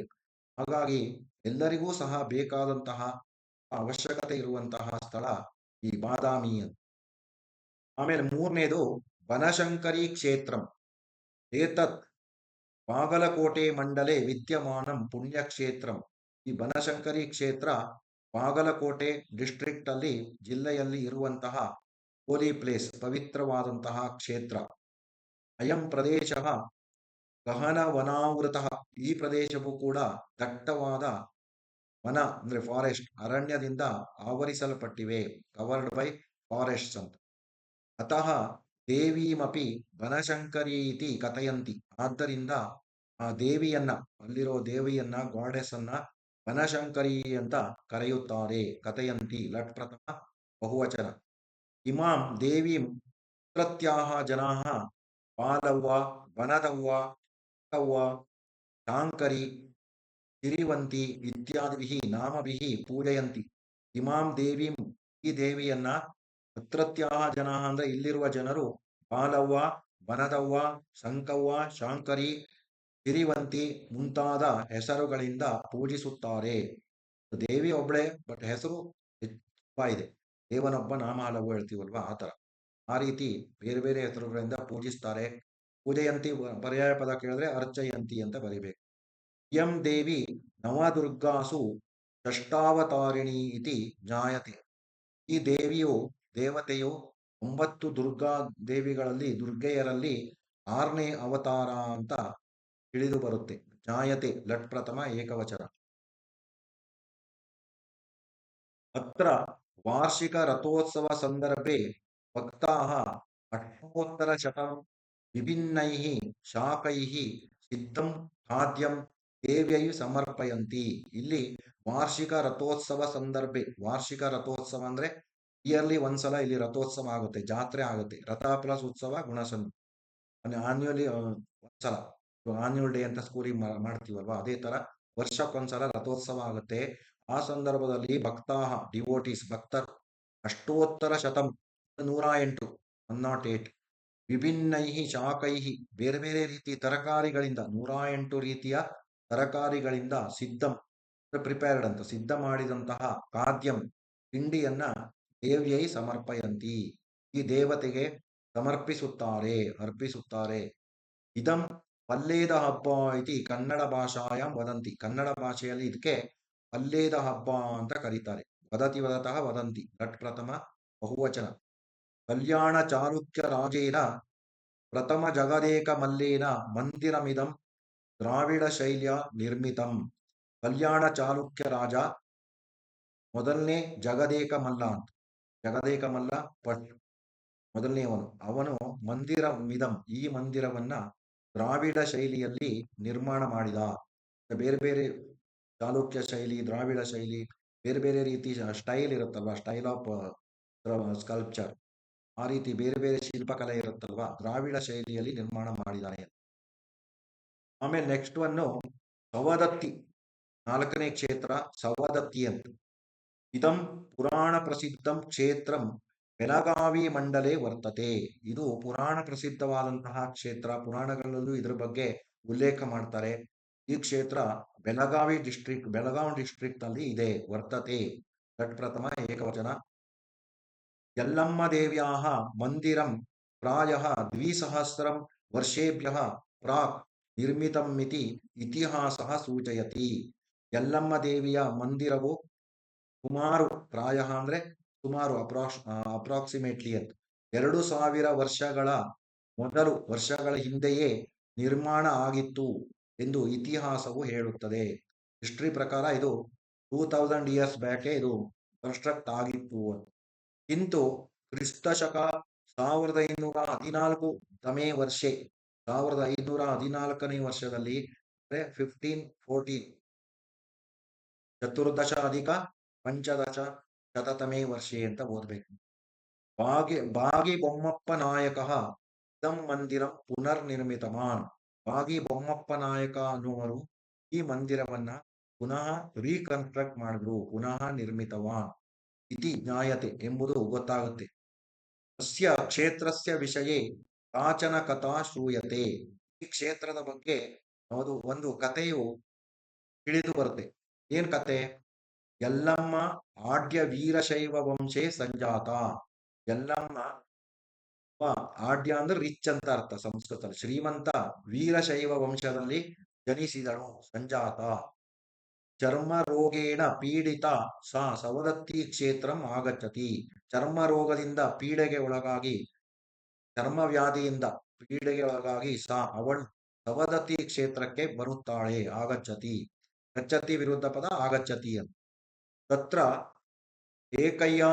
ಹಾಗಾಗಿ ಎಲ್ಲರಿಗೂ ಸಹ ಬೇಕಾದಂತಹ ಅವಶ್ಯಕತೆ ಇರುವಂತಹ ಸ್ಥಳ ಈ ಬಾದಾಮಿ ಅಂತ. ಆಮೇಲೆ ಮೂರನೇದು ಬನಶಂಕರಿ ಕ್ಷೇತ್ರಂ. ಏತತ್ ಬಾಗಲಕೋಟೆ ಮಂಡಲೆ ವಿದ್ಯಮಾನಂ ಪುಣ್ಯಕ್ಷೇತ್ರಂ. ಈ ಬನಶಂಕರಿ ಕ್ಷೇತ್ರ ಬಾಗಲಕೋಟೆ ಡಿಸ್ಟ್ರಿಕ್ಟ್ ಅಲ್ಲಿ, ಜಿಲ್ಲೆಯಲ್ಲಿ ಇರುವಂತಹ ಹೋಲಿ ಪ್ಲೇಸ್, ಪವಿತ್ರವಾದಂತಹ ಕ್ಷೇತ್ರ. ಅಯಂ ಪ್ರದೇಶ ಗಹನ ವನಾವೃತ. ಈ ಪ್ರದೇಶವು ಕೂಡ ದಟ್ಟವಾದ ವನ ಅಂದ್ರೆ ಫಾರೆಸ್ಟ್, ಅರಣ್ಯದಿಂದ ಆವರಿಸಲ್ಪಟ್ಟಿವೆ, ಕವರ್ಡ್ ಬೈ ಫಾರೆಸ್ಟ್ ಅಂತ. ಅತಃ ದೇವೀಮಪಿ ಬನಶಂಕರೀತಿ ಕಥಯಂತಿ. ಆದ್ದರಿಂದ ಆ ದೇವಿಯನ್ನ, ಅಲ್ಲಿರೋ ದೇವಿಯನ್ನ, ಗಾಡೆಸ್ ಅನ್ನ ಬನಶಂಕರಿ ಅಂತ ಕರೆಯುತ್ತಾರೆ. ಕಥಯಂತಿ ಲಟ್ ಪ್ರಥಮ ಬಹುವಚನ. ಇಮಾಂ ದೇವೀಂ ತತ್ರತ್ಯಾಹ ಜನಾಃ ಬಾಲವ್ವ, ವನದವ್ವ, ಕವ್ವ, ಶಾಂಕರಿ, ಸಿರಿವಂತಿ ಇತ್ಯಾದಿಭಿಃ ನಾಮಭಿಃ ಪೂಜಯಂತಿ. ಇಮಾಂ ದೇವೀಂ, ಈ ದೇವಿಯನ್ನ, ತತ್ರತ್ಯಾಹ ಜನಾಃ ಅಂದ್ರೆ ಇಲ್ಲಿರುವ ಜನರು, ಬಾಲವ್ವ, ವನದವ್ವ, ಸಂಕವ್ವ, ಶಾಂಕರಿ, ಸಿರಿವಂತಿ ಮುಂತಾದ ಹೆಸರುಗಳಿಂದ ಪೂಜಿಸುತ್ತಾರೆ. ದೇವಿ ಒಬ್ಬಳೆ, ಬಟ್ ಹೆಸರು ತುಂಬಾ ಇದೆ. ದೇವನೊಬ್ಬ ನಾಮ ಹಲವು ಹೇಳ್ತೀವಲ್ವಾ, ಆ ತರ. ಆ ರೀತಿ ಬೇರೆ ಬೇರೆ ಹೆಸರುಗಳಿಂದ ಪೂಜಿಸ್ತಾರೆ. ಪೂಜೆಯಂತಿ ಪರ್ಯಾಯ ಪದ ಕೇಳಿದ್ರೆ ಅರ್ಚಯಂತಿ ಅಂತ ಬರಿಬೇಕು. ಇಯಂ ದೇವಿ ನವದುರ್ಗಾಸು ಷಷ್ಟಾವತಾರಿಣಿ ಇತಿ ಜ್ಞಾಯತೆ. ಈ ದೇವತೆಯು 9 ದುರ್ಗಾ ದೇವಿಗಳಲ್ಲಿ, ದುರ್ಗೆಯರಲ್ಲಿ 6ನೇ ಅವತಾರ ಅಂತ ತಿಳಿದು ಬರುತ್ತೆ. ಜ್ಞಾಯತೆ ಲಟ್ ಪ್ರಥಮ ಏಕವಚನ. ಅತ್ರ ವಾರ್ಷಿಕ ರಥೋತ್ಸವ ಸಂದರ್ಭೆ ಭಕ್ತಾಃ ಅಷ್ಟೋತ್ತರ ಶತಂ ವಿಭಿನ್ನೈಃ ಶಾಕೈಃ ಸಿದ್ಧಂ ಖಾದ್ಯಂ ದೇವ್ಯೈ ಸಮರ್ಪಯಂತಿ. ಇಲ್ಲಿ ವಾರ್ಷಿಕ ರಥೋತ್ಸವ ಸಂದರ್ಭೆ, ವಾರ್ಷಿಕ ರಥೋತ್ಸವ ಅಂದ್ರೆ ಇಯರ್ಲಿ ಒಂದ್ಸಲ ಇಲ್ಲಿ ರಥೋತ್ಸವ ಆಗುತ್ತೆ, ಜಾತ್ರೆ ಆಗುತ್ತೆ. ರಥ ಪ್ಲಸ್ ಉತ್ಸವ ಗುಣಸಂಧಿ. ಆನ್ಯುವಲಿ ಒಂದ್ಸಲ, ಆನ್ಯುವಲ್ ಡೇ ಅಂತ ಸ್ಕೂಲಿಗೆ ಮಾಡ್ತೀವಲ್ವಾ, ಅದೇ ತರ ವರ್ಷಕ್ಕೊಂದ್ಸಲ ರಥೋತ್ಸವ ಆಗುತ್ತೆ. ಆ ಸಂದರ್ಭದಲ್ಲಿ ಭಕ್ತಾಹ, ಡಿವೋಟೀಸ್, ಭಕ್ತರು, ಅಷ್ಟೋತ್ತರ ಶತಂ 108, 108 ವಿಭಿನ್ನೈಹಿ ಶಾಕೈಹಿ ಬೇರೆ ಬೇರೆ ರೀತಿ ತರಕಾರಿಗಳಿಂದ, 108 ರೀತಿಯ ತರಕಾರಿಗಳಿಂದ, ಸಿದ್ಧಂ ಪ್ರಿಪೇರ್ಡ್ ಅಂತ, ಸಿದ್ಧ ಮಾಡಿದಂತಹ ಖಾದ್ಯಂ ತಿಂಡಿಯನ್ನ ದೇವ್ಯೈ ಸಮರ್ಪಯಂತಿ, ಈ ದೇವತೆಗೆ ಸಮರ್ಪಿಸುತ್ತಾರೆ, ಅರ್ಪಿಸುತ್ತಾರೆ. ಇದಂ ಪಲ್ಲೇದ ಹಬ್ಬ ಇತಿ ಕನ್ನಡ ಭಾಷಾಯಾಂ ವದಂತಿ. ಕನ್ನಡ ಭಾಷೆಯಲ್ಲಿ ಇದಕ್ಕೆ ಪಲ್ಲೇದ ಹಬ್ಬ ಅಂತ ಕರೀತಾರೆ. ವದತಿ ವದತಃ ವದಂತಿ ಲಟ್ ಪ್ರಥಮ ಬಹುವಚನ. ಕಲ್ಯಾಣ ಚಾಲುಕ್ಯ ರಾಜೇನ ಪ್ರಥಮ ಜಗದೇಕ ಮಲ್ಲೇನ ಮಂದಿರಮಿದಂ ದ್ರಾವಿಡ ಶೈಲಿಯ ನಿರ್ಮಿತಂ. ಕಲ್ಯಾಣ ಚಾಲುಕ್ಯ ರಾಜ ಮೊದಲನೇ ಜಗದೇಕ ಮಲ್ಲ ಅಂತ. ಜಗದೇಕ ಮಲ್ಲ ಮೊದಲನೆಯವನು. ಅವನು ಮಂದಿರಮಿದಂ, ಈ ಮಂದಿರವನ್ನ ದ್ರಾವಿಡ ಶೈಲಿಯಲ್ಲಿ ನಿರ್ಮಾಣ ಮಾಡಿದ. ಬೇರೆ ಬೇರೆ ಚಾಲುಕ್ಯ ಶೈಲಿ, ದ್ರಾವಿಡ ಶೈಲಿ, ಬೇರೆ ಬೇರೆ ರೀತಿ ಸ್ಟೈಲ್ ಇರುತ್ತಲ್ವಾ, ಸ್ಟೈಲ್ ಆಫ್ ಸ್ಕಲ್ಪ್ಚರ್, ಆ ರೀತಿ ಬೇರೆ ಬೇರೆ ಶಿಲ್ಪಕಲೆ ಇರುತ್ತಲ್ವಾ, ದ್ರಾವಿಡ ಶೈಲಿಯಲ್ಲಿ ನಿರ್ಮಾಣ ಮಾಡಿದ್ದಾನೆ. ಆಮೇಲೆ ನೆಕ್ಸ್ಟ್ ಒನ್ನು ಸವದತ್ತಿ, 4ನೇ ಕ್ಷೇತ್ರ ಸವದತ್ತಿ ಅಂತ. ಇದಂ ಪುರಾಣ ಪ್ರಸಿದ್ಧಂ ಕ್ಷೇತ್ರಂ ಬೆಳಗಾವಿ ಮಂಡಲೆ ವರ್ತತೆ. ಇದು ಪುರಾಣ ಪ್ರಸಿದ್ಧವಾದಂತಹ ಕ್ಷೇತ್ರ, ಪುರಾಣಗಳಲ್ಲೂ ಇದ್ರ ಬಗ್ಗೆ ಉಲ್ಲೇಖ ಮಾಡ್ತಾರೆ. ಈ ಕ್ಷೇತ್ರ ಬೆಳಗಾವಿ ಡಿಸ್ಟ್ರಿಕ್ಟ್ ನಲ್ಲಿ ಇದೆ, ವರ್ತತೆ ತಟ್ ಪ್ರಥಮ ಏಕವಚನ. ಯಲ್ಲಮ್ಮ ದೇವ್ಯಾಹ ಮಂದಿರಂ ಪ್ರಾಯಃ 2000 ವರ್ಷೇಭ್ಯಃ ಪ್ರಾಕ್ ನಿರ್ಮಿತಮಿತಿ ಇತಿಹಾಸಃ ಸೂಚಯತಿ. ಯಲ್ಲಮ್ಮ ದೇವಿಯ ಮಂದಿರವು ಸುಮಾರು ಪ್ರಾಯಃ ಅಂದ್ರೆ ಸುಮಾರು ಅಪ್ರಾಕ್ಸಿಮೇಟ್ಲಿ ಅಂತ 2000 ವರ್ಷಗಳ ಹಿಂದೆಯೇ ನಿರ್ಮಾಣ ಆಗಿತ್ತು ಎಂದು ಇತಿಹಾಸವು ಹೇಳುತ್ತದೆ. ಹಿಸ್ಟ್ರಿ ಪ್ರಕಾರ ಇದು 2000 ಇಯರ್ಸ್ ಬ್ಯಾಕೆ ಇದು ಕನ್ಸ್ಟ್ರಕ್ಟ್ ಆಗಿತ್ತು. ಕಿಂತು ಕ್ರಿಸ್ತಶಕ 1514 ವರ್ಷೆ 1514ನೇ ವರ್ಷದಲ್ಲಿ ಅಂದ್ರೆ 1514 ಚತುರ್ದಶ ಅಧಿಕ ಪಂಚದಶ ಶತತಮೇ ವರ್ಷೆ ಅಂತ ಓದ್ಬೇಕು. ಬಾಗಿ ಬೊಮ್ಮಪ್ಪ ನಾಯಕ ಇದಂ ಮಂದಿರಂ ಪುನರ್ನಿರ್ಮಿತವಾನ್. ಬಾಗಿ ಬೊಮ್ಮಪ್ಪ ನಾಯಕ ಅನ್ನುವರು ಈ ಮಂದಿರವನ್ನ ಪುನಃ ರೀಕನ್ಸ್ಟ್ರಕ್ಟ್ ಮಾಡಿದ್ರು, ಪುನಃ ನಿರ್ಮಿತವಾನ್ ಇತಿ ಜ್ಞಾಯತೆ ಎಂಬುದು ಗೊತ್ತಾಗುತ್ತೆ. ಅಸ್ಯ ಕ್ಷೇತ್ರಸ್ಯ ವಿಷಯೇ ಕಾಚನ ಕಥಾ ಶ್ರೂಯತೆ. ಈ ಕ್ಷೇತ್ರದ ಬಗ್ಗೆ ಒಂದು ಕಥೆಯು ತಿಳಿದು ಬರುತ್ತೆ. ಏನ್ ಕತೆ? ಯಲ್ಲಮ್ಮ ಆಡ್ಯ ವೀರಶೈವ ವಂಶೇ ಸಂಜಾತ. ಯಲ್ಲಮ್ಮ ಆಡ್ಯ ಅಂದ್ರೆ ರಿಚ್ ಅಂತ ಅರ್ಥ ಸಂಸ್ಕೃತ. ಶ್ರೀಮಂತ ವೀರಶೈವ ವಂಶದಲ್ಲಿ ಜನಿಸಿದಳು. ಸಂಜಾತ ಚರ್ಮ ರೋಗೇಣ ಪೀಡಿತ ಸಾ ಸವದತ್ತಿ ಕ್ಷೇತ್ರಂ ಆಗಚ್ಚತಿ. ಚರ್ಮ ರೋಗದಿಂದ ಪೀಡೆಗೆ ಒಳಗಾಗಿ, ಚರ್ಮ ವ್ಯಾಧಿಯಿಂದ ಪೀಡೆಗೆ ಒಳಗಾಗಿ ಅವಳು ಸವದತ್ತಿ ಕ್ಷೇತ್ರಕ್ಕೆ ಬರುತ್ತಾಳೆ. ಆಗಚ್ಚತಿ, ಗಚ್ಚತಿ ವಿರುದ್ಧ ಪದ ಆಗಚ್ಚತಿ ಅಂತ. ತತ್ರ ಏಕಯ್ಯ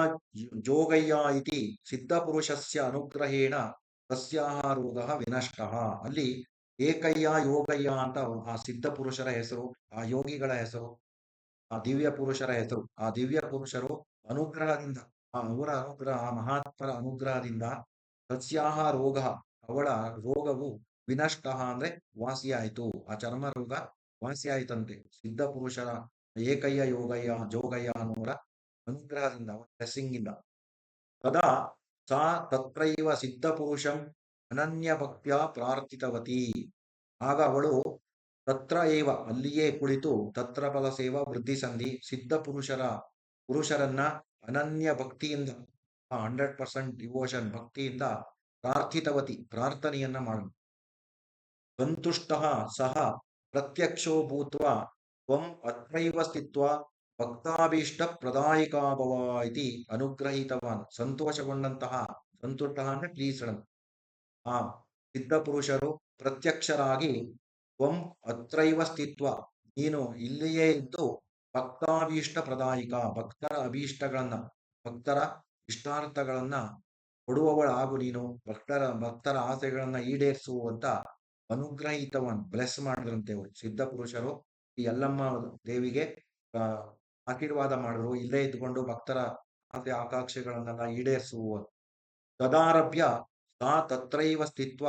ಜೋಗಯ್ಯ ಇತಿ ಸಿದ್ಧಪುರುಷಸ್ಯ ಅನುಗ್ರಹೇಣ ತಸ್ಯಾಹ ರೋಗಃ ವಿನಷ್ಟಃ. ಅಲ್ಲಿ ಏಕಯ್ಯ ಯೋಗಯ್ಯ ಅಂತ ಆ ಸಿದ್ಧ ಪುರುಷರ ಹೆಸರು, ಆ ಯೋಗಿಗಳ ಹೆಸರು, ಆ ದಿವ್ಯ ಪುರುಷರ ಹೆಸರು. ಆ ದಿವ್ಯ ಪುರುಷರು ಅನುಗ್ರಹದಿಂದ, ಅವರ ಅನುಗ್ರಹ, ಮಹಾತ್ಮರ ಅನುಗ್ರಹದಿಂದ ತಸ್ಯಾಹ ರೋಗ, ಅವಳ ರೋಗವು ವಿನಷ್ಟಃ ಅಂದ್ರೆ ವಾಸಿಯಾಯಿತು. ಆ ಚರ್ಮ ರೋಗ ವಾಸಿಯಾಯಿತಂತೆ ಸಿದ್ಧ ಪುರುಷರ ಏಕಯ್ಯ ಯೋಗಯ್ಯ ಜೋಗಯ್ಯ ಅನ್ನೋರ ಅನುಗ್ರಹದಿಂದ, ಬ್ಲೆಸ್ಸಿಂಗ್ ಇಂದ. ತದಾ ಸಾ ತತ್ರೈವ ಸಿದ್ಧ ಪುರುಷಂ ಅನನ್ಯ ಭಕ್ತ್ಯ ಪ್ರಾರ್ಥಿತವತಿ. ಆಗ ಅವಳು ತತ್ರ ಏವ ಅಲ್ಲಿಯೇ ಕುಳಿತು, ತತ್ರ ಪದ ಸೇವಾ ವೃದ್ಧಿ ಸಂಧಿ, ಸಿದ್ಧ ಪುರುಷರನ್ನ ಅನನ್ಯ ಭಕ್ತಿಯಿಂದ 100% ಡಿವೋಷನ್ ಭಕ್ತಿಯಿಂದ ಪ್ರಾರ್ಥಿತವತಿ ಪ್ರಾರ್ಥನೆಯನ್ನ ಮಾಡು. ಸಂತುಷ್ಟಃ ಸಹ ಪ್ರತ್ಯಕ್ಷೋ ಭೂತ್ವಾ ತ್ವಂ ಅತ್ರೈವ ಸ್ಥಿತ್ವಾ ಭಕ್ತಾಭೀಷ್ಟ ಪ್ರದಾಯಿಕಾ ಭವ ಇತಿ ಅನುಗ್ರಹಿತವಾನ್. ಸಂತೋಷಗೊಂಡಂತಹ, ಸಂತುಷ್ಟಃ ಅಂದ್ರೆ ಪ್ಲೀಸ್ಡ್, ಆ ಸಿದ್ಧ ಪುರುಷರು ಪ್ರತ್ಯಕ್ಷರಾಗಿ ತ್ವಂ ಅತ್ರೈವ ಸ್ಥಿತ್ವ, ನೀನು ಇಲ್ಲಿಯೇ ಇದ್ದು ಭಕ್ತಾಭೀಷ್ಟ ಪ್ರದಾಯಿಕ, ಭಕ್ತರ ಅಭೀಷ್ಟಗಳನ್ನ, ಭಕ್ತರ ಇಷ್ಟಾರ್ಥಗಳನ್ನ ಕೊಡುವವಳಾಗು ನೀನು, ಭಕ್ತರ ಆಸೆಗಳನ್ನ ಈಡೇರಿಸುವಂತ ಅನುಗ್ರಹಿತವನ್ ಬ್ಲೆಸ್ ಮಾಡಿದ್ರಂತೆ ಅವರು ಸಿದ್ಧ ಪುರುಷರು. ಈ ಯಲ್ಲಮ್ಮ ದೇವಿಗೆ ಆಶೀರ್ವಾದ ಮಾಡಿದ್ರು, ಇಲ್ಲೇ ಇದ್ಕೊಂಡು ಭಕ್ತರ ಆಸೆ ಆಕಾಂಕ್ಷೆಗಳನ್ನೆಲ್ಲ ಈಡೇರಿಸುವ. ತದಾರಭ್ಯ ಸಾ ತತ್ರೈವ ಸ್ಥಿತ್ವ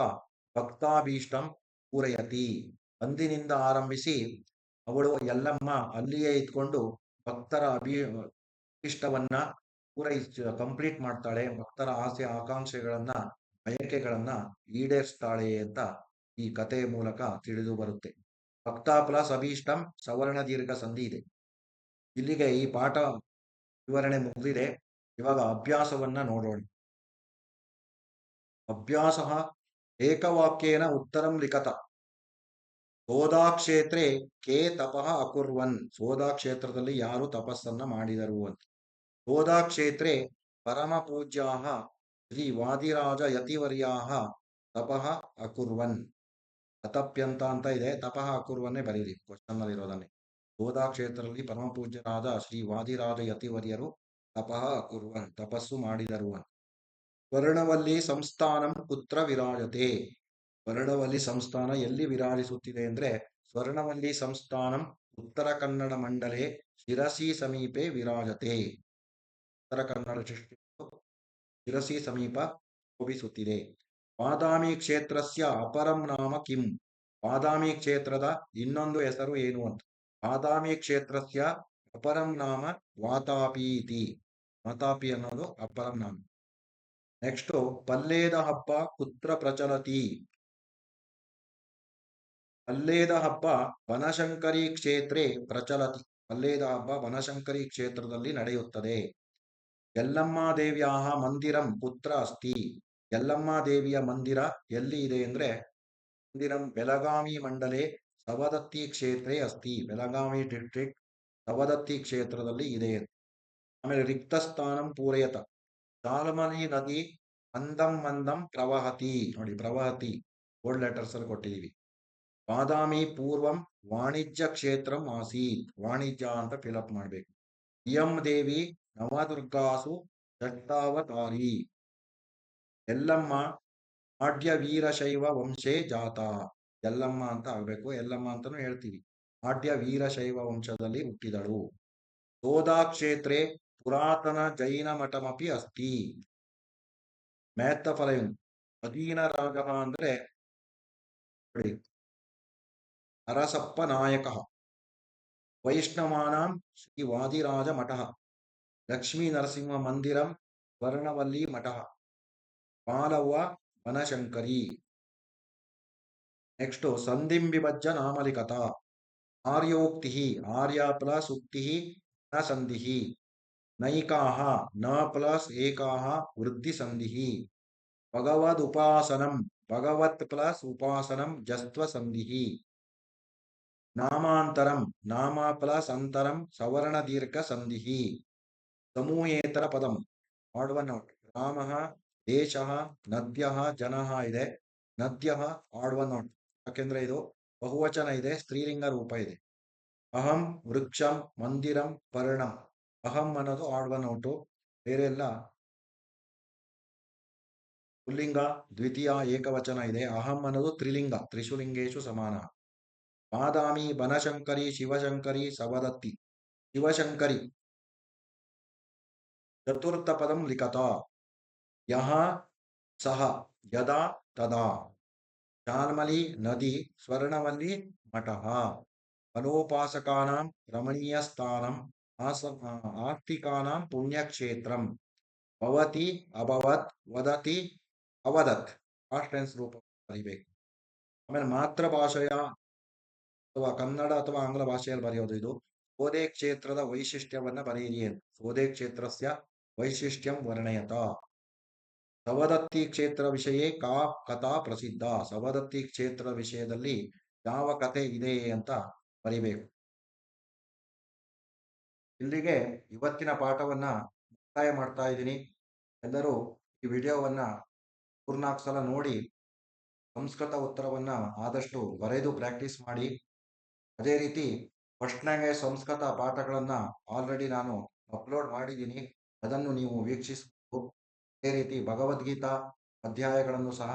ಭಕ್ತಾಭೀಷ್ಟಂ ಪೂರಯತಿ. ಅಂದಿನಿಂದ ಆರಂಭಿಸಿ ಅವಳು ಯಲ್ಲಮ್ಮ ಅಲ್ಲಿಯೇ ಇದ್ಕೊಂಡು ಭಕ್ತರ ಅಭೀಷ್ಟವನ್ನ ಕಂಪ್ಲೀಟ್ ಮಾಡ್ತಾಳೆ, ಭಕ್ತರ ಆಸೆ ಆಕಾಂಕ್ಷೆಗಳನ್ನ ಬಯಕೆಗಳನ್ನ ಈಡೇರಿಸ್ತಾಳೆ ಅಂತ ಈ ಕಥೆಯ ಮೂಲಕ ತಿಳಿದು ಬರುತ್ತೆ. ಭಕ್ತ ಪ್ಲಸ್ ಅಭೀಷ್ಟಂ ಸವರ್ಣ ದೀರ್ಘ ಸಂಧಿ ಇದೆ. ಇಲ್ಲಿಗೆ ಈ ಪಾಠ ವಿವರಣೆ ಮುಗಿದಿದೆ. ಇವಾಗ ಅಭ್ಯಾಸವನ್ನ ನೋಡೋಣ. ಅಭ್ಯಾಸ ಏಕವಾಕ್ಯೇನ ಉತ್ತರಂ ಲಿಖತ. ಸೋದಾ ಕ್ಷೇತ್ರೆ ಕೇ ತಪಃ ಅಕುರ್ವನ್. ಸೋದಾ ಕ್ಷೇತ್ರದಲ್ಲಿ ಯಾರು ತಪಸ್ಸನ್ನ ಮಾಡಿದರು ಅಂತ. ಸೋದಾ ಕ್ಷೇತ್ರೆ ಪರಮ ಪೂಜ್ಯಾಹ ಶ್ರೀ ವಾದಿರಾಜ ಯತಿವರ್ಯಾಹ ತಪಃ ಅಕುರ್ವನ್. ಅತಪ್ಯಂತ ಅಂತ ಇದೆ, ತಪಃ ಅಕುರ್ವನ್ನೇ ಬರೀರಿ ಕ್ವಶನ್ ಅಲ್ಲಿ ಇರೋದನ್ನೇ. ಸೋದಾ ಕ್ಷೇತ್ರದಲ್ಲಿ ಪರಮ ಪೂಜ್ಯರಾದ ಶ್ರೀ ವಾದಿರಾಜ ಯತಿವರ್ಯರು ತಪಃ ಅಕುರ್ವನ್, ತಪಸ್ಸು ಮಾಡಿದರು ಅಂತ. ವರ್ಣವಲ್ಲಿ ಸಂಸ್ಥಾನಂ ಕುತ್ರ ವಿರಾಜತೆ. ವರ್ಣವಲ್ಲಿ ಸಂಸ್ಥಾನ ಎಲ್ಲಿ ವಿರಾಜಿಸುತ್ತಿದೆ ಅಂದ್ರೆ, ಸ್ವರ್ಣವಲ್ಲಿ ಸಂಸ್ಥಾನಂ ಉತ್ತರ ಕನ್ನಡ ಮಂಡಲೆ ಶಿರಸಿ ಸಮೀಪೆ ವಿರಾಜತೆ. ಉತ್ತರ ಕನ್ನಡ ಶಿರಸಿ ಸಮೀಪ ಶೋಭಿಸುತ್ತಿದೆ. ಬಾದಾಮಿ ಕ್ಷೇತ್ರಸ್ಯ ಅಪರಂ ನಾಮ ಕಿಂ. ಬಾದಾಮಿ ಕ್ಷೇತ್ರದ ಇನ್ನೊಂದು ಹೆಸರು ಏನು ಅಂತ. ಬಾದಾಮಿ ಕ್ಷೇತ್ರಸ್ಯ ಅಪರಂ ನಾಮ ವಾತಾಪಿ ಇತಿ. ವಾತಾಪಿ ಅನ್ನೋದು ಅಪರಂ ನಾಮ. ನೆಕ್ಸ್ಟ್, ಪಲ್ಲೇದ ಹಬ್ಬ ಕುತ್ರ ಪ್ರಚಲತಿ. ಪಲ್ಲೇದ ಹಬ್ಬ ಬನಶಂಕರಿ ಕ್ಷೇತ್ರೆ ಪ್ರಚಲತಿ. ಪಲ್ಲೇದ ಹಬ್ಬ ಬನಶಂಕರಿ ಕ್ಷೇತ್ರದಲ್ಲಿ ನಡೆಯುತ್ತದೆ. ಯಲ್ಲಮ್ಮ ದೇವ್ಯಾಹ ಮಂದಿರಂ ಕುತ್ರ ಅಸ್ತಿ. ಯಲ್ಲಮ್ಮ ದೇವಿಯ ಮಂದಿರ ಎಲ್ಲಿ ಇದೆ ಅಂದ್ರೆ, ಮಂದಿರಂ ಬೆಳಗಾವಿ ಮಂಡಲೆ ಸವದತ್ತಿ ಕ್ಷೇತ್ರೇ ಅಸ್ತಿ. ಬೆಳಗಾವಿ ಡಿಸ್ಟ್ರಿಕ್ಟ್ ಸವದತ್ತಿ ಕ್ಷೇತ್ರದಲ್ಲಿ ಇದೆ. ಆಮೇಲೆ ರಿಕ್ತ ಸ್ಥಾನಂ ಪೂರಯತ. ಶಾಲ್ಮಲಿ ನದಿ ಮಂದಂ ಮಂದಂ ಪ್ರವಹತಿ. ನೋಡಿ, ಪ್ರವಹತಿ ಬೋಲ್ಡ್ ಲೆಟರ್ಸ್ ಅಲ್ಲಿ ಕೊಟ್ಟಿದೀವಿ. ಬಾದಾಮಿ ಪೂರ್ವಂ ವಾಣಿಜ್ಯ ಕ್ಷೇತ್ರಂ ಆಸೀತ್. ವಾಣಿಜ್ಯ ಅಂತ ಫಿಲಪ್ ಮಾಡ್ಬೇಕು. ಇಯಂ ದೇವಿ ನವದುರ್ಗಾಸು ಷಷ್ಟಾವತಾರಿ. ಎಲ್ಲಮ್ಮ ಆಡ್ಯ ವೀರಶೈವ ವಂಶೇ ಜಾತ. ಎಲ್ಲಮ್ಮ ಅಂತ ಆಗ್ಬೇಕು, ಎಲ್ಲಮ್ಮ ಅಂತಾನು ಹೇಳ್ತೀವಿ. ಆಡ್ಯ ವೀರಶೈವ ವಂಶದಲ್ಲಿ ಹುಟ್ಟಿದಳು. ಸೋದಾ ಕ್ಷೇತ್ರೇ ಪುರಾತನ ಜೈನ ಮಠಮಪಿ ಅಸ್ತಿ. ಮ್ಯಾಥಫಲಯನ್ ಅಧೀನ ರಾಗ ಅಂದ್ರೆ ನೋಡಿ, ಅರಸಪ್ಪ ನಾಯಕ. ವೈಷ್ಣವಾನಾಂ ಶ್ರೀ ವಾದಿರಾಜ ಮಠ. ಲಕ್ಷ್ಮೀ ನರಸಿಂಹ ಮಂದಿರಂ ವರ್ಣವಲ್ಲಿ ಮಠ. ಪಾಲವ್ವ ಬನಶಂಕರಿ. ನೆಕ್ಸ್ಟ್ ಸಂಧಿಂ ವಿಭಜ್ಯ ನಾಮಲಿಕತ. ಆರ್ಯೋಕ್ತಿ ಆರ್ಯ ಪ್ಲಸ್ ಉಕ್ತಿ ನ ಸಂಧಿ. ನೈಕಾಹ ನ ಪ್ಲಸ್ ಏಕಾಹ ವೃದ್ಧಿ ಸಂಧಿ. ಭಗವದ್ ಉಪಾಸನಂ ಭಗವತ್ ಪ್ಲಸ್ ಉಪಾಸನಂ ಜಸ್ತ್ವ ಸಂಧಿ. ನಾಮಾಂತರಂ ನಾಮ ಪ್ಲಸ್ ಅಂತರಂ ಸವರ್ಣ ದೀರ್ಘ ಸಂಧಿ. ಸಮೂಹೇತರ ಪದಂ ಆಡ್ ಒನ್ ಔಟ್. ರಾಮಃ ದೇಶಃ ನದ್ಯಃ ಜನಃ ಇದೆ. ನದ್ಯಃ ಆಡ್ ಒನ್ ಔಟ್, ಯಾಕೆಂದ್ರೆ ಇದು ಬಹುವಚನ ಇದೆ, ಸ್ತ್ರೀಲಿಂಗ ರೂಪ ಇದೆ. ಅಹಂ ವೃಕ್ಷಂ ಮಂದಿರಂ ಪರ್ಣಂ. ಅಹಂ ಅನ್ನೋದು ಆಡ್ ಒನ್ ಔಟು. ಬೇರೆ ಎಲ್ಲ ಪುಲ್ಲಿಂಗ ದ್ವಿತೀಯ ಏಕವಚನ ಇದೆ. ಅಹಂ ಅನ್ನೋದು ತ್ರಿಲಿಂಗ, ತ್ರಿಶುಲಿಂಗೇಶು ಸಮಾನ. ಬಾದಾಮಿ ಬನಶಂಕರಿ ಶಿವಶಂಕರಿ ಸವದತ್ತಿ. ಶಿವಶಂಕರಿ ಚತುರ್ಥ ಪದಂ ಲಿಖತ. ಯಹ ಸಹ ಯದಾ ತದಾ. ಶಾಲ್ಮಲಿ ನದಿ ಸ್ವರ್ಣವಲ್ಲಿ ಮಠಃ. ಫಲೋಪಾಸಕಾನಾಂ ರಮಣೀಯ ಸ್ಥಾನಂ ಆಸ್ತಿಕಾನಾಂ ಪುಣ್ಯಕ್ಷೇತ್ರಂ. ಭವತಿ ಅಭವತ್ ವದತಿ ಅವದತ್. ಪಾಸ್ಟ್ ಟೆನ್ಸ್ ರೂಪ ಬರಿಬೇಕು. ಆಮೇಲೆ ಮಾತೃಭಾಷೆಯ ಅಥವಾ ಕನ್ನಡ ಅಥವಾ ಆಂಗ್ಲ ಭಾಷೆಯಲ್ಲಿ ಬರೆಯೋದು ಇದು. ಸೋದೆ ಕ್ಷೇತ್ರದ ವೈಶಿಷ್ಟ್ಯವನ್ನ ಬರೆಯಿರಿ ಅಂತ. ಸೋದೆ ಕ್ಷೇತ್ರಸ್ಯ ವೈಶಿಷ್ಟ್ಯಂ ವರ್ಣಯತ. ಸವದತ್ತಿ ಕ್ಷೇತ್ರ ವಿಷಯ ಕಾ ಕಥಾ ಪ್ರಸಿದ್ಧ. ಸವದತ್ತಿ ಕ್ಷೇತ್ರದ ವಿಷಯದಲ್ಲಿ ಯಾವ ಕಥೆ ಇದೆ ಅಂತ ಬರಿಬೇಕು. ಇಲ್ಲಿಗೆ ಇವತ್ತಿನ ಪಾಠವನ್ನ ಮುಕ್ತಾಯ ಮಾಡ್ತಾ ಇದ್ದೀನಿ. ಎಲ್ಲರೂ ಈ ವಿಡಿಯೋವನ್ನ 3-4 ಸಲ ನೋಡಿ ಸಂಸ್ಕೃತ ಉತ್ತರವನ್ನ ಆದಷ್ಟು ಬರೆದು ಪ್ರಾಕ್ಟೀಸ್ ಮಾಡಿ. ಅದೇ ರೀತಿ ಫಸ್ಟ್ ಲ್ಯಾಂಗ್ವೇಜ್ ಸಂಸ್ಕೃತ ಪಾಠಗಳನ್ನ ಆಲ್ರೆಡಿ ನಾನು ಅಪ್ಲೋಡ್ ಮಾಡಿದ್ದೀನಿ, ಅದನ್ನು ನೀವು ವೀಕ್ಷಿಸಬಹುದು. ಅದೇ ರೀತಿ ಭಗವದ್ಗೀತಾ ಅಧ್ಯಾಯಗಳನ್ನು ಸಹ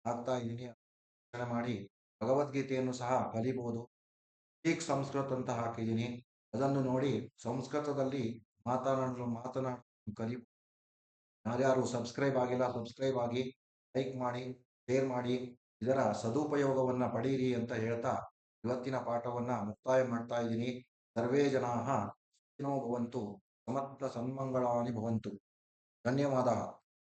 ಹಾಕ್ತಾ ಇದ್ದೀನಿ, ಮಾಡಿ ಭಗವದ್ಗೀತೆಯನ್ನು ಸಹ ಕಲಿಬಹುದು. ಸ್ಪೀಕ್ ಸಂಸ್ಕೃತ ಅಂತ ಹಾಕಿದ್ದೀನಿ, ಅದನ್ನು ನೋಡಿ ಸಂಸ್ಕೃತದಲ್ಲಿ ಮಾತನಾಡಲು ಕಲಿ. ಯಾರ್ಯಾರು ಸಬ್ಸ್ಕ್ರೈಬ್ ಆಗಿಲ್ಲ ಸಬ್ಸ್ಕ್ರೈಬ್ ಆಗಿ, ಲೈಕ್ ಮಾಡಿ, ಶೇರ್ ಮಾಡಿ, ಇದರ ಸದುಪಯೋಗವನ್ನ ಪಡೀರಿ ಅಂತ ಹೇಳ್ತಾ ಇವತ್ತಿನ ಪಾಠವನ್ನ ಮುಕ್ತಾಯ ಮಾಡ್ತಾ ಇದ್ದೀನಿ. ಸರ್ವೇ ಜನಾಃ ಸುಖಿನೋ ಭವಂತು, ಸಮಸ್ತ ಸನ್ಮಂಗಳಾನಿ ಭವಂತು. ಧನ್ಯವಾದ.